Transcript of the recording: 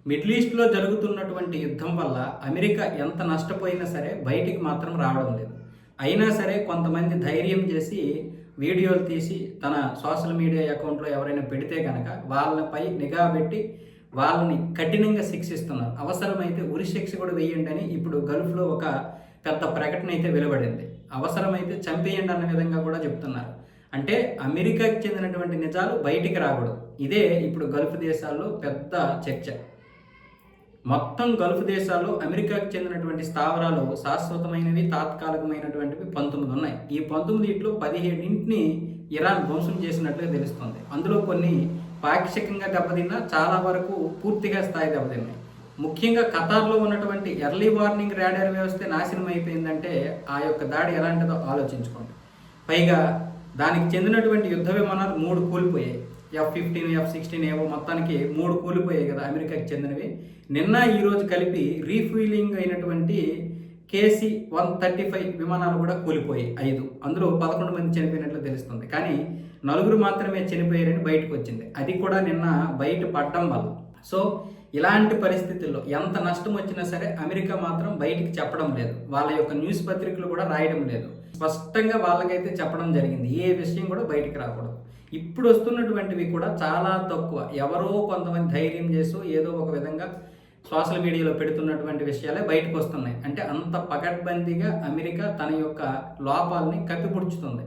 Middle ఈస్ట్‌లో జరుగుతున్నటువంటి యుద్ధం వల్ల అమెరికా ఎంత నష్టపోయినా సరే బయటికి మాత్రం రావడం లేదు. అయినా సరే కొంతమంది ధైర్యం చేసి వీడియోలు తీసి తన సోషల్ మీడియా అకౌంట్‌లో ఎవరైనా పెడితే గనక వాళ్ళపై నిఘా పెట్టి వాళ్ళని కఠినంగా శిక్షిస్తున్నారు. అవసరమైతే ఉరి శిక్ష కూడా వేయండి అని ఇప్పుడు గల్ఫ్‌లో ఒక పెద్ద ప్రకటన అయితే వెలువడింది. అవసరమైతే చంపేయండి అన్న విధంగా కూడా చెప్తున్నారు. అంటే అమెరికాకి చెందినటువంటి నిజాలు బయటికి రాకూడదు. ఇదే ఇప్పుడు గల్ఫ్ దేశాల్లో పెద్ద చర్చ. మొత్తం గల్ఫ్ దేశాల్లో అమెరికాకు చెందినటువంటి స్థావరాలు శాశ్వతమైనవి, తాత్కాలికమైనటువంటివి 19 ఉన్నాయి. ఈ 19 17ని ఇరాన్ ధ్వంసం చేసినట్లుగా తెలుస్తుంది. అందులో కొన్ని పాక్షికంగా దెబ్బతిన్నా, చాలా వరకు పూర్తిగా స్థాయి దెబ్బతిన్నాయి. ముఖ్యంగా ఖతార్లో ఉన్నటువంటి ఎర్లీ వార్నింగ్ రాడార్ వ్యవస్థ నాశనం అయిపోయిందంటే ఆ యొక్క దాడి ఎలాంటిదో ఆలోచించుకోండి. పైగా దానికి చెందినటువంటి యుద్ధ విమానాలు 3 కూలిపోయాయి. F-15, F-16 ఏవో మొత్తానికి 3 కూలిపోయాయి కదా అమెరికాకి చెందినవి. నిన్న ఈరోజు కలిపి రీఫ్యూలింగ్ అయినటువంటి KC-135 విమానాలు కూడా కూలిపోయాయి 5. అందులో 11 మంది చనిపోయినట్లు తెలుస్తుంది. కానీ 4 మాత్రమే చనిపోయారని బయటకు వచ్చింది. అది కూడా నిన్న బయట పడడం వల్ల. సో ఇలాంటి పరిస్థితుల్లో ఎంత నష్టం వచ్చినా సరే అమెరికా మాత్రం బయటికి చెప్పడం లేదు. వాళ్ళ యొక్క న్యూస్ పత్రికలు కూడా రాయడం లేదు. స్పష్టంగా వాళ్ళకైతే చెప్పడం జరిగింది, ఏ విషయం కూడా బయటికి రాకూడదు. ఇప్పుడు వస్తున్నటువంటివి కూడా చాలా తక్కువ. ఎవరో కొంతమంది ధైర్యం చేస్తూ ఏదో ఒక విధంగా సోషల్ మీడియాలో పెడుతున్నటువంటి విషయాలే బయటకు వస్తున్నాయి. అంటే అంత పకడ్బందీగా అమెరికా తన యొక్క లోపాలని కప్పిపుడుచుతుంది.